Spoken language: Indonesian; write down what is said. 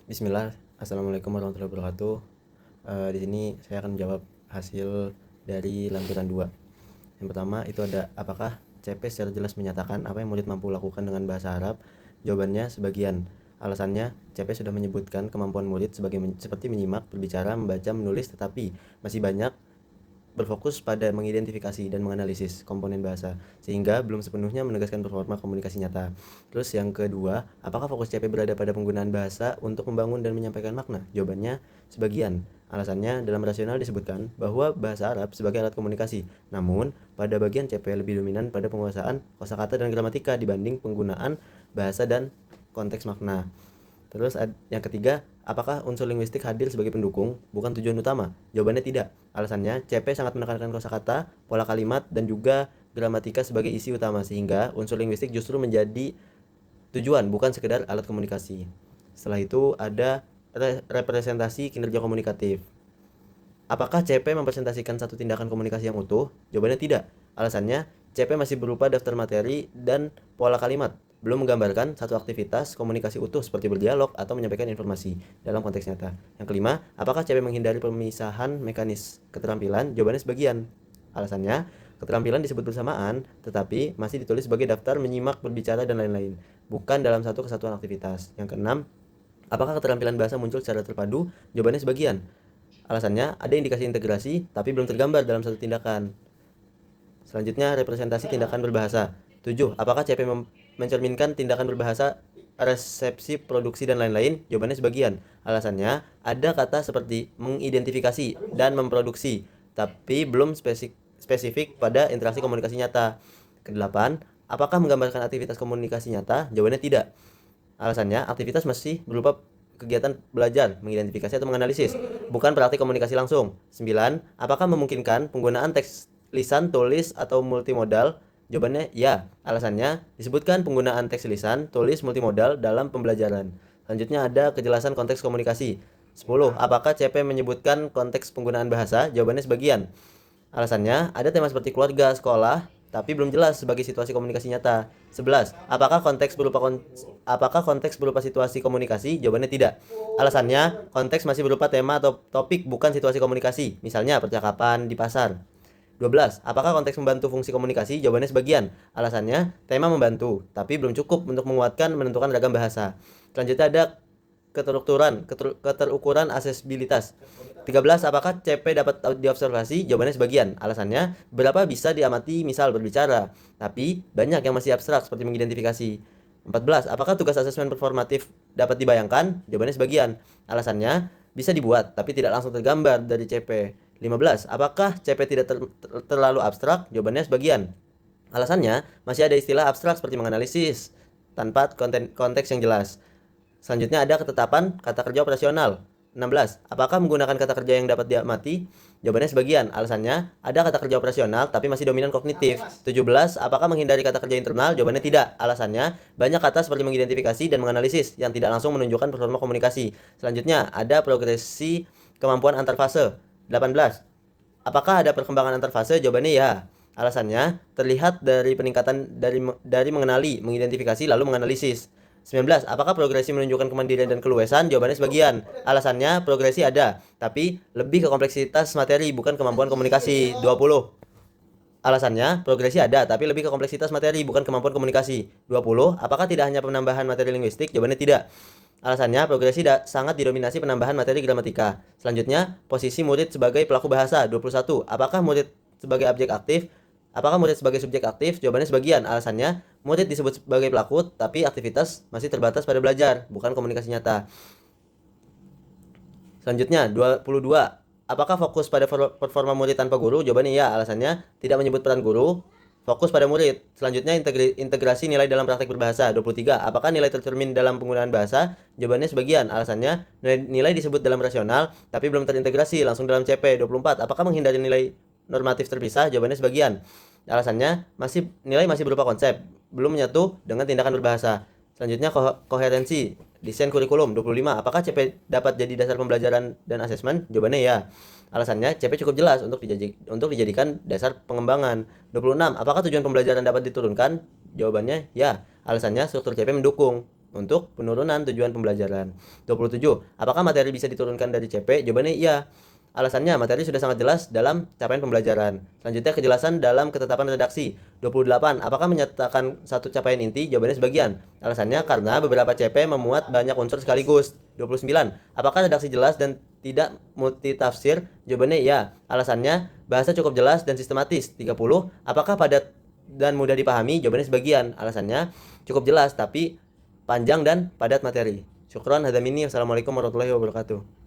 Bismillah, Assalamualaikum warahmatullahi wabarakatuh. Di sini saya akan menjawab hasil dari lampiran 2. Yang pertama itu ada, apakah CP secara jelas menyatakan apa yang murid mampu lakukan dengan bahasa Arab? Jawabannya sebagian. Alasannya, CP sudah menyebutkan kemampuan murid seperti menyimak, berbicara, membaca, menulis, tetapi masih banyak berfokus pada mengidentifikasi dan menganalisis komponen bahasa, sehingga belum sepenuhnya menegaskan performa komunikasi nyata. Terus yang kedua, apakah fokus CP berada pada penggunaan bahasa untuk membangun dan menyampaikan makna? Jawabannya, sebagian. Alasannya, dalam rasional disebutkan bahwa bahasa Arab sebagai alat komunikasi, namun pada bagian CP lebih dominan pada penguasaan kosakata dan gramatika dibanding penggunaan bahasa dan konteks makna. Terus yang ketiga, apakah unsur linguistik hadir sebagai pendukung, bukan tujuan utama? Jawabannya tidak. Alasannya, CP sangat menekankan kosakata, pola kalimat, dan juga gramatika sebagai isi utama, sehingga unsur linguistik justru menjadi tujuan, bukan sekedar alat komunikasi. Setelah itu ada representasi kinerja komunikatif. Apakah CP mempresentasikan satu tindakan komunikasi yang utuh? Jawabannya tidak. Alasannya, CP masih berupa daftar materi dan pola kalimat, belum menggambarkan satu aktivitas komunikasi utuh seperti berdialog atau menyampaikan informasi dalam konteks nyata. Yang kelima, apakah CP menghindari pemisahan mekanis keterampilan? Jawabannya sebagian. Alasannya, keterampilan disebut bersamaan, tetapi masih ditulis sebagai daftar menyimak, berbicara, dan lain-lain, bukan dalam satu kesatuan aktivitas. Yang keenam, apakah keterampilan bahasa muncul secara terpadu? Jawabannya sebagian. Alasannya, ada indikasi integrasi, tapi belum tergambar dalam satu tindakan. Selanjutnya, representasi tindakan berbahasa. 7. Apakah CP mencerminkan tindakan berbahasa, resepsi, produksi, dan lain-lain? Jawabannya sebagian. Alasannya, ada kata seperti mengidentifikasi dan memproduksi, tapi belum spesifik pada interaksi komunikasi nyata. Kedelapan, apakah menggambarkan aktivitas komunikasi nyata? Jawabannya tidak. Alasannya, aktivitas masih berupa kegiatan belajar, mengidentifikasi atau menganalisis, bukan praktik komunikasi langsung. 9. Apakah memungkinkan penggunaan teks lisan, tulis, atau multimodal? Jawabannya ya. Alasannya, disebutkan penggunaan teks lisan, tulis, multimodal dalam pembelajaran. Selanjutnya ada kejelasan konteks komunikasi. 10. Apakah CP menyebutkan konteks penggunaan bahasa? Jawabannya sebagian. Alasannya, ada tema seperti keluarga, sekolah, tapi belum jelas sebagai situasi komunikasi nyata. 11. Apakah konteks berupa situasi komunikasi? Jawabannya tidak. Alasannya, konteks masih berupa tema atau topik, bukan situasi komunikasi. Misalnya percakapan di pasar. 12. Apakah konteks membantu fungsi komunikasi? Jawabannya sebagian. Alasannya, tema membantu, tapi belum cukup untuk menguatkan menentukan ragam bahasa. Selanjutnya ada keterukuran aksesibilitas. 13. Apakah CP dapat diobservasi? Jawabannya sebagian. Alasannya, berapa bisa diamati misal berbicara, tapi banyak yang masih abstrak seperti mengidentifikasi. 14. Apakah tugas asesmen performatif dapat dibayangkan? Jawabannya sebagian. Alasannya, bisa dibuat, tapi tidak langsung tergambar dari CP. 15. Apakah CP tidak terlalu abstrak? Jawabannya sebagian. Alasannya, masih ada istilah abstrak seperti menganalisis, tanpa konteks yang jelas. Selanjutnya ada ketetapan kata kerja operasional. 16. Apakah menggunakan kata kerja yang dapat diamati? Jawabannya sebagian. Alasannya, ada kata kerja operasional tapi masih dominan kognitif. 17. Apakah menghindari kata kerja internal? Jawabannya tidak. Alasannya, banyak kata seperti mengidentifikasi dan menganalisis yang tidak langsung menunjukkan performa komunikasi. Selanjutnya, ada progresi kemampuan antar fase. 18. Apakah ada perkembangan antar fase? Jawabannya ya. Alasannya, terlihat dari peningkatan dari mengenali, mengidentifikasi, lalu menganalisis. 19. Apakah progresi menunjukkan kemandirian dan keluasan? Jawabannya sebagian. Alasannya, progresi ada, tapi lebih ke kompleksitas materi, bukan kemampuan komunikasi. 20. Alasannya, progresi ada, tapi lebih ke kompleksitas materi, bukan kemampuan komunikasi. 20. Apakah tidak hanya penambahan materi linguistik? Jawabannya tidak. Alasannya, progresi sangat didominasi penambahan materi gramatika. Selanjutnya, posisi murid sebagai pelaku bahasa. 21. Apakah murid sebagai objek aktif? Apakah murid sebagai subjek aktif? Jawabannya sebagian. Alasannya, murid disebut sebagai pelaku, tapi aktivitas masih terbatas pada belajar, bukan komunikasi nyata. Selanjutnya, 22. Apakah fokus pada performa murid tanpa guru? Jawabannya ya. Alasannya, tidak menyebut peran guru, fokus pada murid. Selanjutnya, integrasi nilai dalam praktek berbahasa. 23. Apakah nilai tercermin dalam penggunaan bahasa? Jawabannya sebagian. Alasannya, nilai disebut dalam rasional, tapi belum terintegrasi langsung dalam CP. 24. Apakah menghindari nilai normatif terpisah? Jawabannya sebagian. Alasannya, nilai masih berupa konsep, belum menyatu dengan tindakan berbahasa. Selanjutnya, koherensi desain kurikulum. 25. Apakah CP dapat jadi dasar pembelajaran dan asesmen? Jawabannya ya. Alasannya, CP cukup jelas untuk dijadikan dasar pengembangan. 26. Apakah tujuan pembelajaran dapat diturunkan? Jawabannya ya. Alasannya, struktur CP mendukung. untuk penurunan tujuan pembelajaran. 27. Apakah materi bisa diturunkan dari CP? Jawabannya iya. Alasannya, materi sudah sangat jelas dalam capaian pembelajaran. Selanjutnya, kejelasan dalam ketetapan redaksi. 28. Apakah menyatakan satu capaian inti? Jawabannya sebagian. Alasannya, karena beberapa CP memuat banyak unsur sekaligus. 29. Apakah redaksi jelas dan tidak multitafsir? Jawabannya iya. Alasannya, bahasa cukup jelas dan sistematis. 30. Apakah padat dan mudah dipahami? Jawabannya sebagian. Alasannya, cukup jelas tapi panjang dan padat materi. Syukron, hadamini. Wassalamualaikum warahmatullahi wabarakatuh.